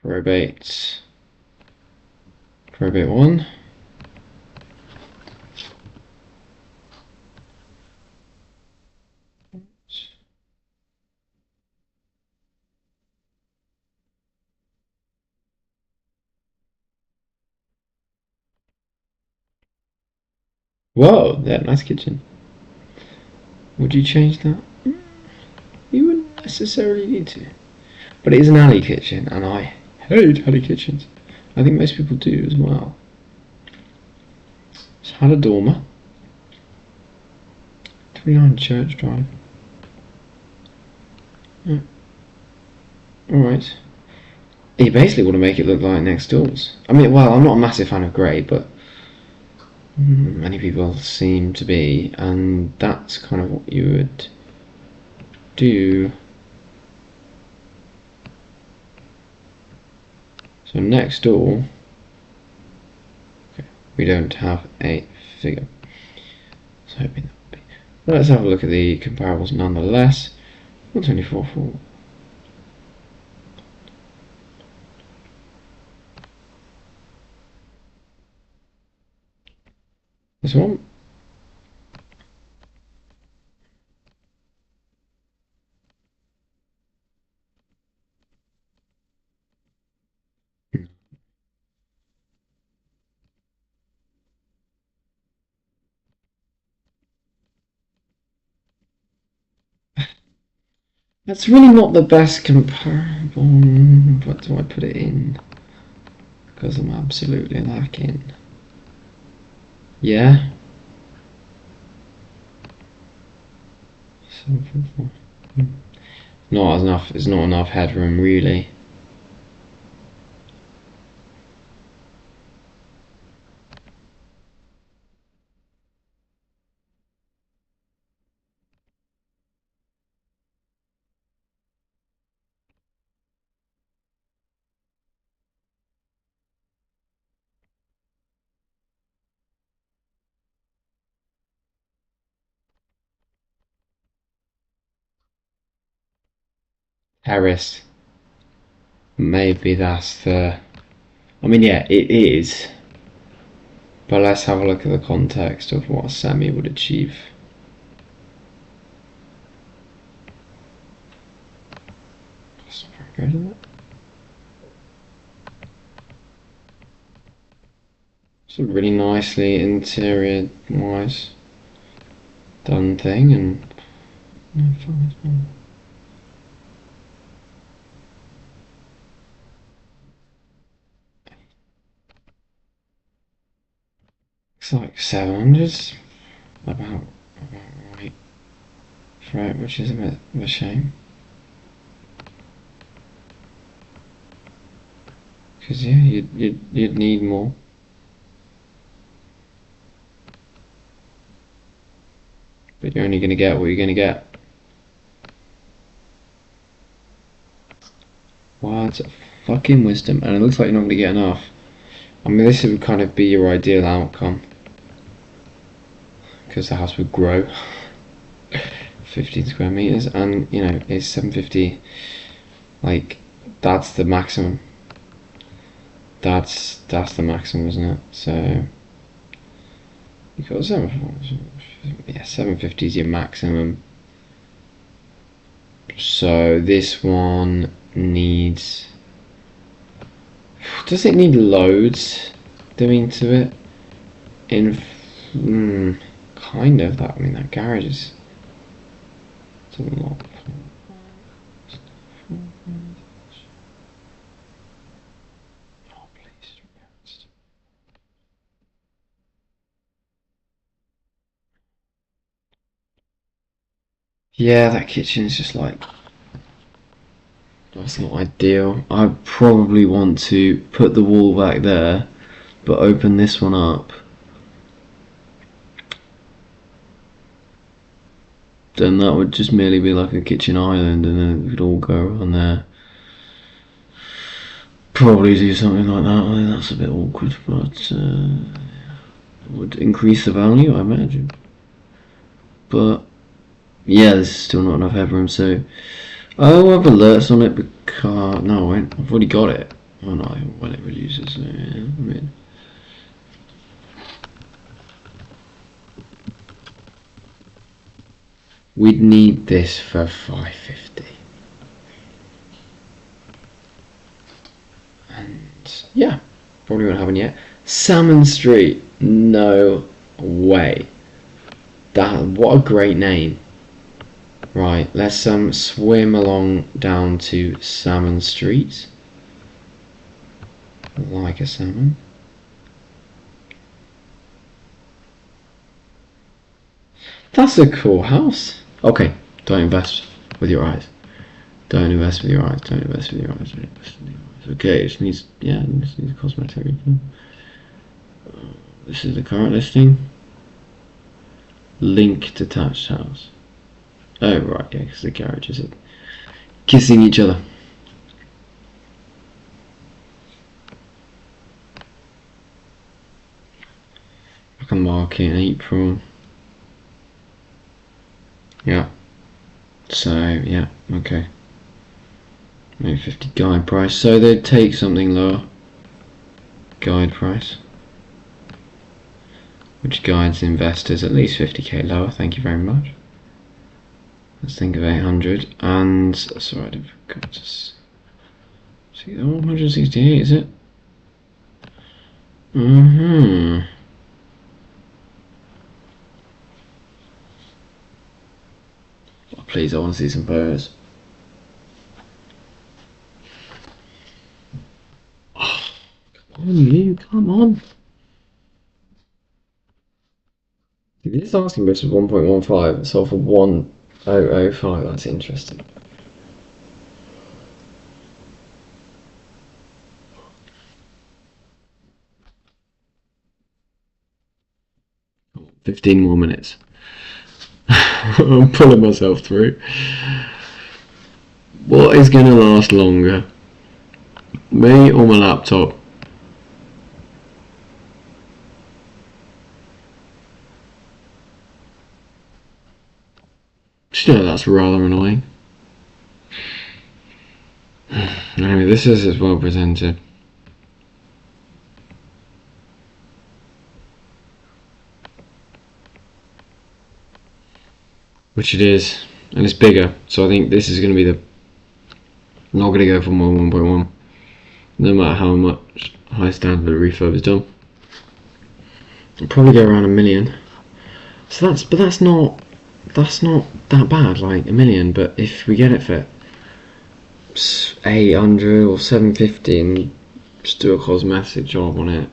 Probate. Probate 1. Whoa, yeah, nice kitchen. Would you change that? You wouldn't necessarily need to. But it is an alley kitchen, and I hate alley kitchens. I think most people do as well. It's had a dormer. 29 Church Drive. Yeah. Alright. You basically want to make it look like next doors. I mean, well, I'm not a massive fan of grey, but many people seem to be, and that's kind of what you would do. So next door, okay, we don't have a figure. I was hoping that would be. But let's have a look at the comparables nonetheless. 124.4. This one. That's really not the best comparable. What do I put it in? Because I'm absolutely lacking. Yeah. 7.4. Not enough. It's not enough headroom, really. Terrace. Maybe that's the. I mean, yeah, it is. But let's have a look at the context of what a semi would achieve. That's not very good, is it? It's a really nicely interior-wise done thing, and it's like 700, about right for it, which is a bit of a shame. Because yeah, you'd need more. But you're only going to get what you're going to get. Wow, it's a fucking wisdom, and it looks like you're not going to get enough. I mean, this would kind of be your ideal outcome, because the house would grow 15 square meters, and you know, it's 750. Like, that's the maximum. That's the maximum, isn't it? So you got 750 is your maximum. So this one needs. Does it need loads doing to it? Kind of. That, I mean, that garage is. It's a lot. Yeah, that kitchen is just like. That's not ideal. I probably want to put the wall back there, but open this one up. Then that would just merely be like a kitchen island, and then we could all go around there. Probably do something like that. I think that's a bit awkward, but it would increase the value, I imagine. But yeah, there's still not enough headroom, so I'll have alerts on it because no, I won't. I've already got it. Oh no, when it releases. So, yeah, I mean, We'd need this for 550. And yeah, probably won't happen yet. Salmon Street. No way. What a great name. Right, let's swim along down to Salmon Street. Like a salmon. That's a cool house. Okay, don't invest with your eyes. Don't invest with your eyes. Don't invest with your eyes. Don't invest with your eyes. Okay, it just needs, yeah, it just needs cosmetic. This is the current listing. Link detached house. Oh right, yeah, because the garages are kissing each other. Back on the market in April. Yeah. So yeah, okay. Maybe 50 guide price. So they'd take something lower. Guide price. Which guides investors at least 50k lower. Thank you very much. Let's think of 800. And sorry, I forgot to see. 168, is it? Oh, please, I want to see some photos. Oh, come on, you, come on. This asking price was 1.15, so for 1005, that's interesting. Oh, 15 more minutes. I'm pulling myself through. What is going to last longer? Me or my laptop? Still, that's rather annoying. Anyway, this is as well presented. Which it is, and it's bigger, so I think this is going to be the... I'm not going to go for more 1.1, no matter how much high standard refurb is done. I'll probably go around 1 million. So that's not that bad, like 1 million. But if we get it for 800 or 750 and just do a cosmetic job on it.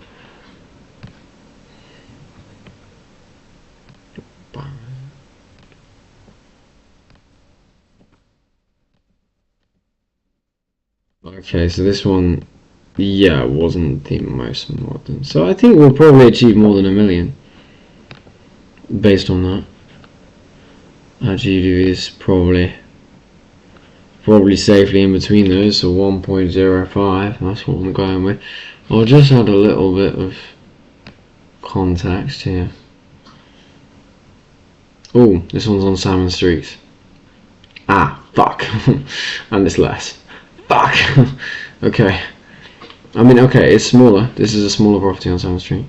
Okay, so this one, yeah, wasn't the most modern. So I think we'll probably achieve more than 1 million based on that. Our GDP is probably safely in between those, so 1.05, that's what I'm going with. I'll just add a little bit of context here. Oh, this one's on Salmon Street. Ah, fuck. And it's less. Fuck. Okay. I mean, okay, it's smaller. This is a smaller property on Salmon Street.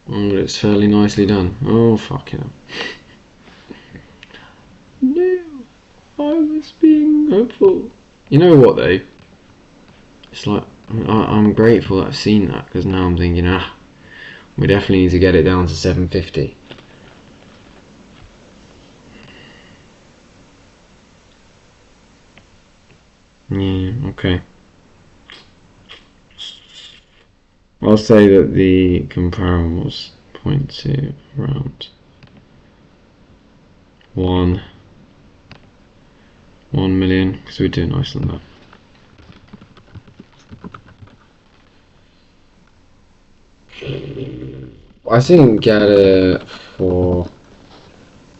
Oh, but it's fairly nicely done. Oh, fuck it. No, I was being hopeful. You know what, though? It's like, I'm grateful that I've seen that, because now I'm thinking, we definitely need to get it down to 750. Yeah, okay. I'll say that the comparables point to around 1 million, because we do nicer than that. I think get it for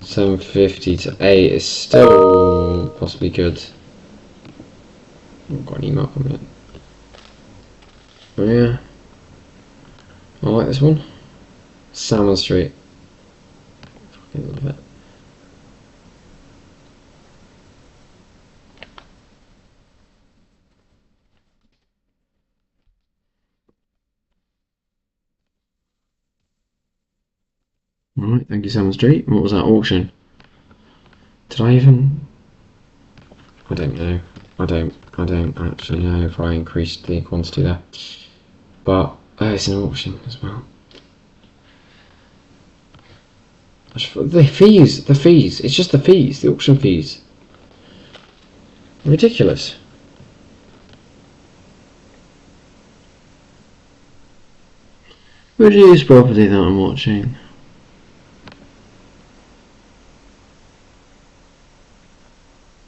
750 to 8 is still possibly good. I've got an email coming in. Oh yeah. I like this one. Salmon Street. Fucking love it. Alright, thank you so much, Street. What was that auction? Did I even... I don't know. I don't actually know if I increased the quantity there. But it's an auction as well. The fees. It's just the fees, the auction fees. Ridiculous. Reduced property that I'm watching.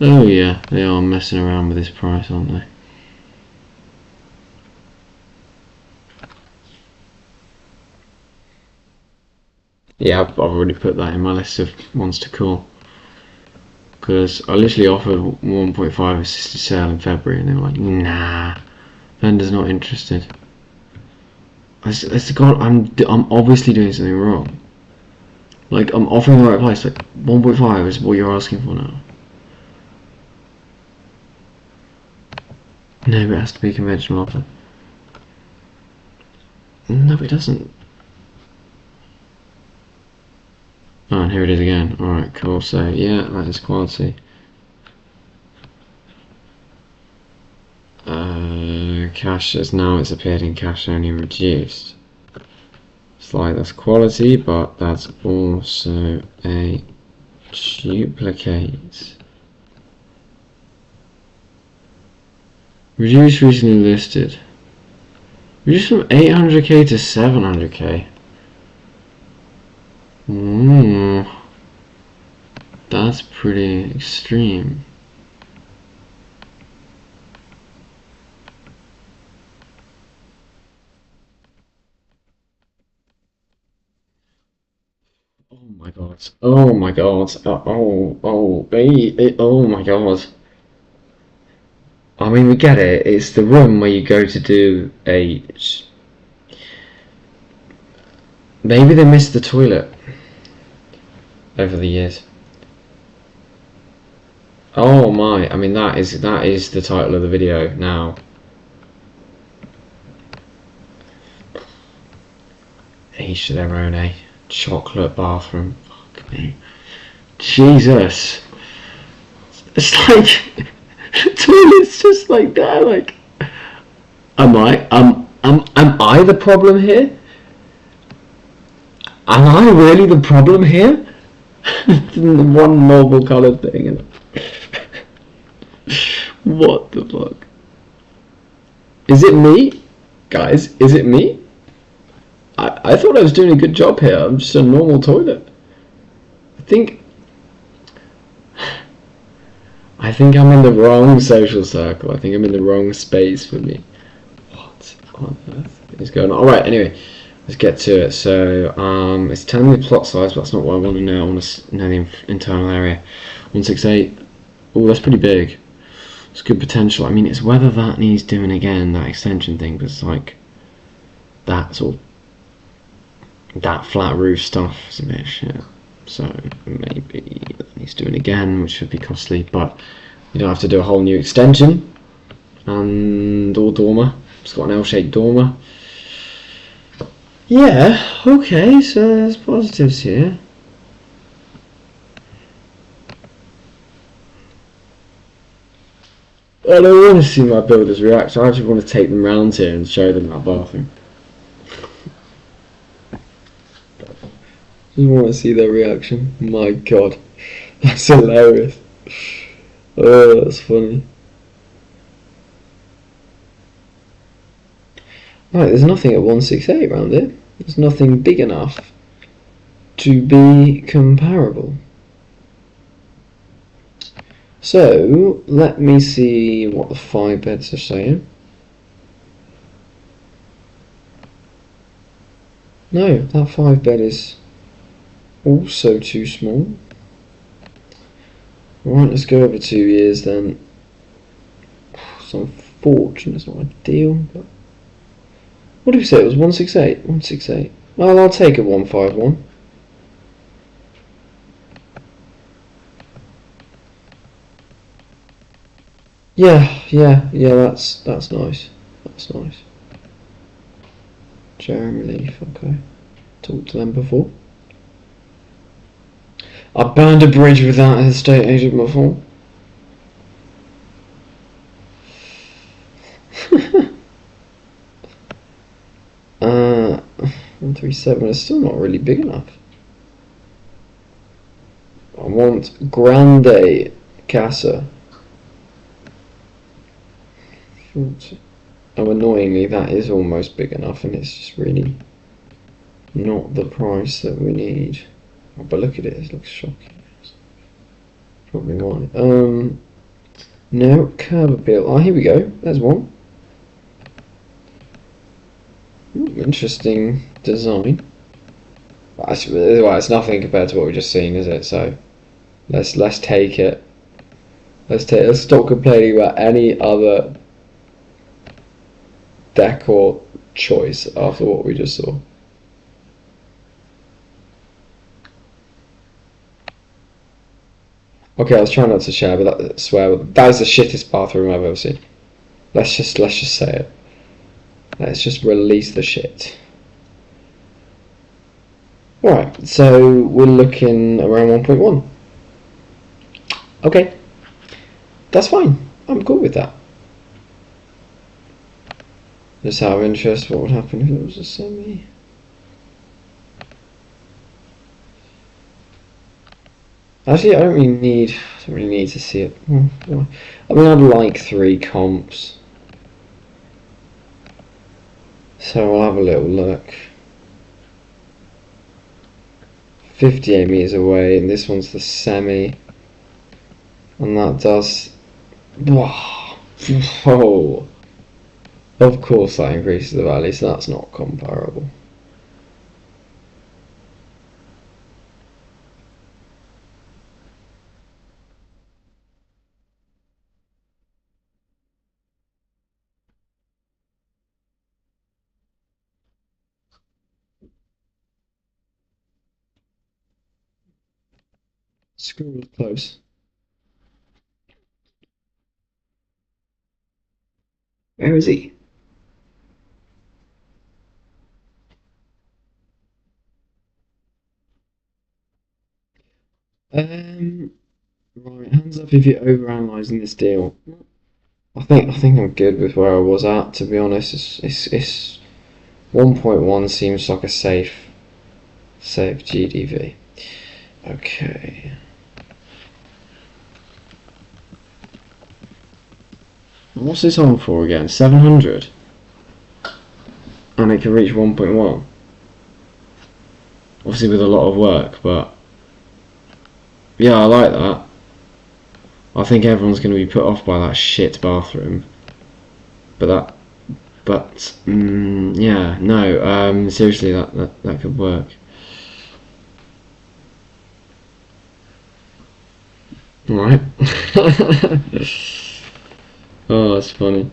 Oh yeah, they are messing around with this price, aren't they? Yeah, I've already put that in my list of ones to call. Because I literally offered 1.5 assisted sale in February and they were like, nah, vendor's not interested. God, I'm obviously doing something wrong. Like, I'm offering the right price, like 1.5 is what you're asking for now. No, but it has to be a conventional offer. No, it doesn't. Oh, and here it is again. Alright, cool. So, yeah, that is quality. Cash, as now it's appeared in cash only reduced. It's like that's quality, but that's also a duplicate. Reduced recently listed. Reduced from 800k to 700k. That's pretty extreme. Oh my god. Oh my god. Oh my god. I mean, we get it. It's the room where you go to do a... Maybe they missed the toilet over the years. Oh my, I mean that is the title of the video now. Each to their own, eh? Chocolate bathroom. Fuck me. Jesus. It's like toilet's just like that, like am I the problem here? Am I really the problem here? The one mobile coloured thing. What the fuck? Is it me? Guys, is it me? I thought I was doing a good job here. I'm just a normal toilet. I think I'm in the wrong social circle. I think I'm in the wrong space for me. What on earth is going on? Alright, anyway, let's get to it. So, it's telling me plot size, but that's not what I want to know. I want to know the internal area. 168. Oh, that's pretty big. It's good potential. I mean, it's whether that needs doing again, that extension thing, because it's like that sort of that flat roof stuff is a bit shit. So maybe that needs doing again, which should be costly, but you don't have to do a whole new extension. And or dormer. It's got an L-shaped dormer. Yeah, okay, so there's positives here. I don't want to see my builders react, I actually want to take them round here and show them that bathroom. I want to see their reaction. My god, that's hilarious. Oh, that's funny. Right, there's nothing at 168 around it. There's nothing big enough to be comparable. So, let me see what the 5 beds are saying. No, that 5 bed is also too small. Right, let's go over 2 years then. It's unfortunate, it's not ideal, but what did we say? It was 168? 168. Well, I'll take a 151. Yeah, that's nice. That's nice. Jeremy Leaf, okay. Talked to them before. I burned a bridge without an estate agent before. uh, 137 is still not really big enough. I want Grande Casa. Oh, annoyingly, that is almost big enough, and it's just really not the price that we need. Oh, but look at it, it looks shocking. Probably want it. No, curb appeal. Oh, here we go. There's one. Interesting design. Well, it's nothing compared to what we've just seen, is it? So let's take it. Let's stop complaining about any other decor choice after what we just saw. Okay, I was trying not to share, but swear that is the shittest bathroom I've ever seen. Let's just say it. Let's just release the shit. Right, so we're looking around 1.1. Okay, that's fine. I'm cool with that. Just out of interest, what would happen if it was a semi? Actually, I don't really need to see it. I mean, I'd like 3 comps. So we'll have a little look. 58 meters away, and this one's the semi. And that does... Whoa! Of course that increases the value, so that's not comparable. Screw was close. Where is he? Right, hands up if you're overanalyzing this deal. I think I'm good with where I was at, to be honest. It's 1.1 seems like a safe GDV. Okay. What's this on for again? 700? And it can reach 1.1. Obviously with a lot of work, but yeah, I like that. I think everyone's going to be put off by that shit bathroom. But yeah, no, seriously, that could work. Alright. Oh, that's funny.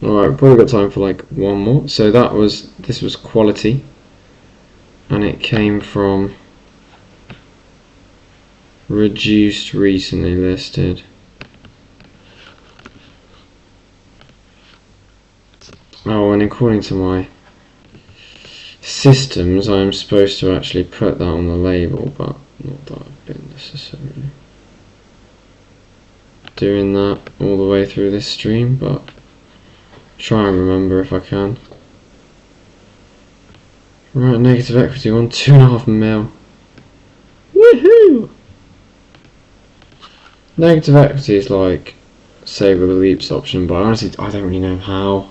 Alright, probably got time for like one more. So this was quality, and it came from reduced recently listed. Oh, and according to my systems, I'm supposed to actually put that on the label, but not that I've been necessarily doing that all the way through this stream, but try and remember if I can. Right, negative equity 2.5 mil. Woohoo! Negative equity is like save with a leaps option, but honestly I don't really know how,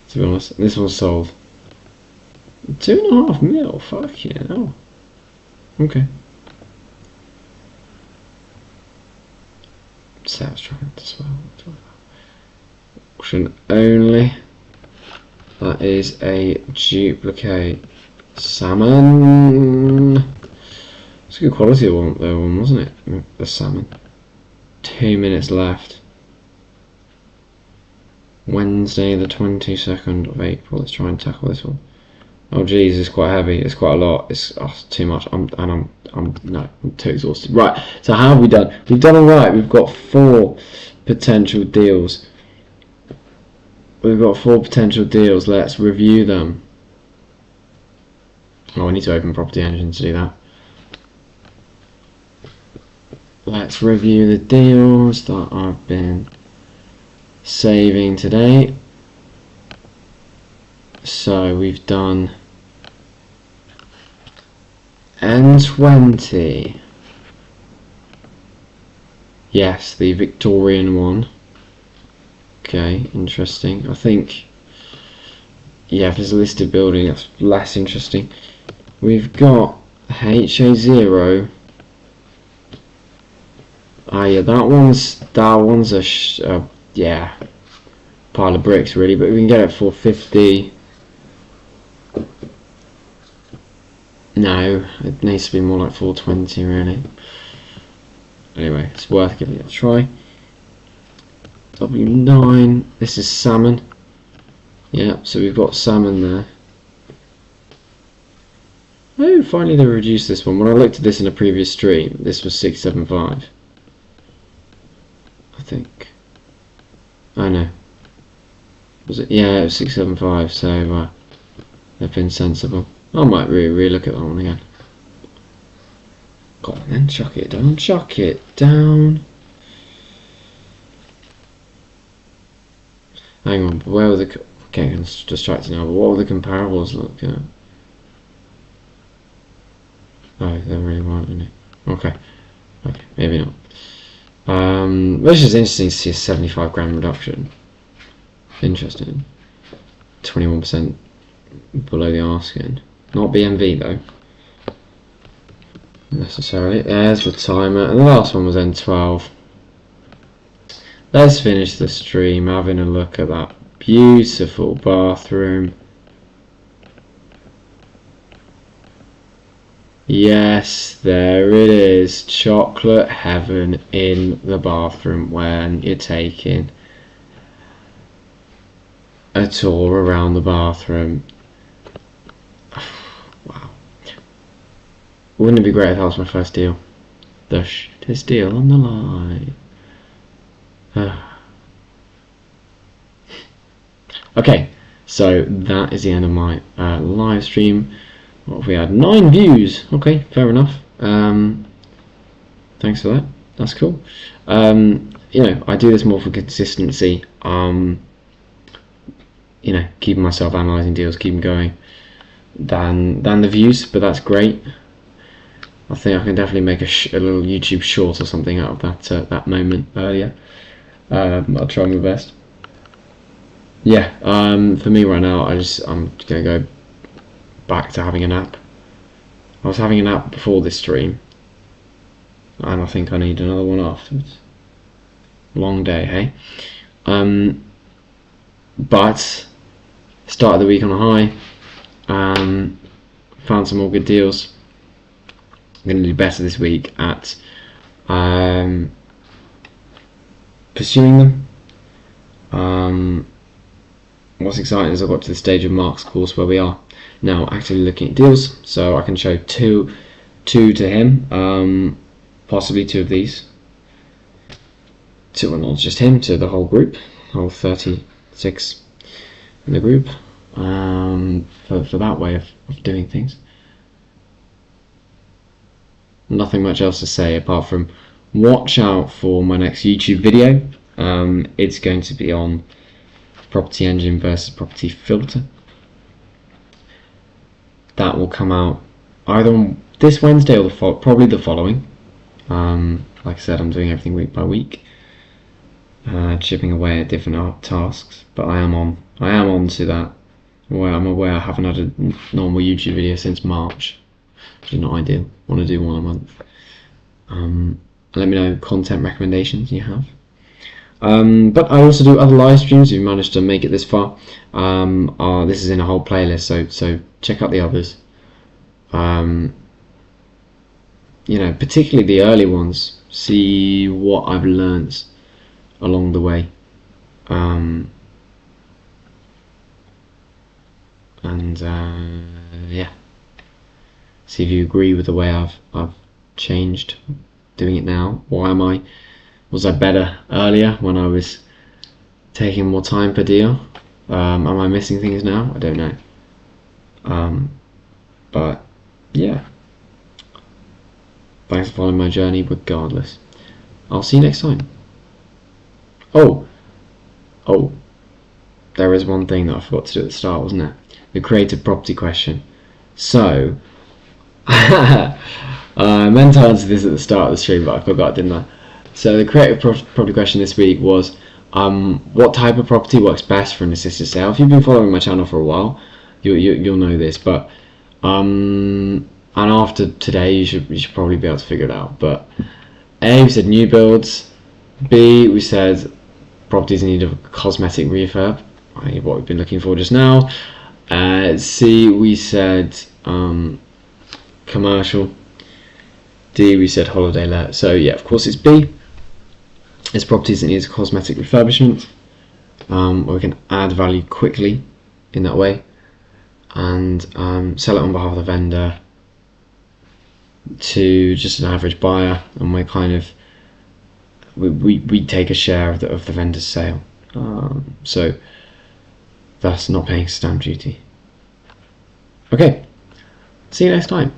to be honest. This one's sold. 2.5 mil, fuck yeah, no. Okay. Sales trying to swell. Auction only. That is a duplicate salmon. It's a good quality one, wasn't it? The salmon. 2 minutes left. Wednesday the 22nd of April. Let's try and tackle this one. Oh geez, it's quite heavy. It's quite a lot. It's too much. I'm too exhausted. Right. So how have we done? We've done all right. We've got 4 potential deals. we've got 4 potential deals. Let's review them. Oh, I need to open Property Engine to do that. Let's review the deals that I've been saving today. So we've done N20. Yes, the Victorian one. Okay, interesting. I think, yeah, if there's a listed building, that's less interesting. We've got HA0. Ah, yeah, that one's a yeah, pile of bricks really, but we can get it for 50. No, it needs to be more like 420 really. Anyway, it's worth giving it a try. W9, this is salmon. Yeah, so we've got salmon there. Oh, finally they reduced this one. When I looked at this in a previous stream, this was 675. I think. Oh no. Was it? Yeah, it was 675, so they've been sensible. I might re-look at that one again. Go on then, chuck it down, chuck it down. Hang on, where were the... Okay, I'm distracted now, but what were the comparables look at? Oh, there really weren't any. Okay, maybe not. Which is interesting to see a 75 gram reduction. Interesting. 21% below the asking. Not BMV though. Necessarily. There's the timer, and the last one was N12. Let's finish the stream having a look at that beautiful bathroom. Yes, there it is. Chocolate heaven in the bathroom when you're taking a tour around the bathroom. Wow. Wouldn't it be great if that was my first deal? The shittest deal on the line. Okay, so that is the end of my live stream. What have we had? 9 views. Okay, fair enough. Thanks for that. That's cool. You know, I do this more for consistency. You know, keeping myself analysing deals, keeping going, than the views. But that's great. I think I can definitely make a little YouTube short or something out of that that moment earlier. I'll try my best. Yeah. For me right now, I'm gonna go back to having a nap. I was having a nap before this stream, and I think I need another one afterwards. Long day, hey? But started the week on a high. Found some more good deals. I'm going to do better this week at pursuing them. What's exciting is I got to the stage of Mark's course where we are now actually looking at deals, so I can show two to him, possibly 2 of these. 2 are not just him, to the whole group, whole 36 in the group, for that way of doing things. Nothing much else to say apart from watch out for my next YouTube video. It's going to be on Property Engine versus Property Filter. That will come out either on this Wednesday or probably the following. Like I said, I'm doing everything week by week, chipping away at different tasks. But I am on to that. I'm aware I haven't had a normal YouTube video since March, which is not ideal. I want to do one a month. Let me know content recommendations you have. But I also do other live streams if you managed to make it this far. This is in a whole playlist, so check out the others. You know, particularly the early ones. See what I've learnt along the way. Yeah. See if you agree with the way I've changed doing it now. Why was I better earlier when I was taking more time per deal? Am I missing things now? I don't know. But yeah, thanks for following my journey regardless. I'll see you next time. Oh, there is one thing that I forgot to do at the start, wasn't it? The creative property question. So, I meant to answer this at the start of the stream, but I forgot, didn't I? So the creative property question this week was, what type of property works best for an assisted sale? If you've been following my channel for a while, you'll know this, but and after today, you should probably be able to figure it out. But A, we said new builds. B, we said properties in need of cosmetic refurb, i.e. what we've been looking for just now. C, we said commercial. D, we said holiday let. So yeah, of course it's B. It's properties that need a cosmetic refurbishment, where we can add value quickly in that way, and sell it on behalf of the vendor to just an average buyer, and we're kind of we take a share of the vendor's sale. So that's not paying stamp duty. Okay, see you next time.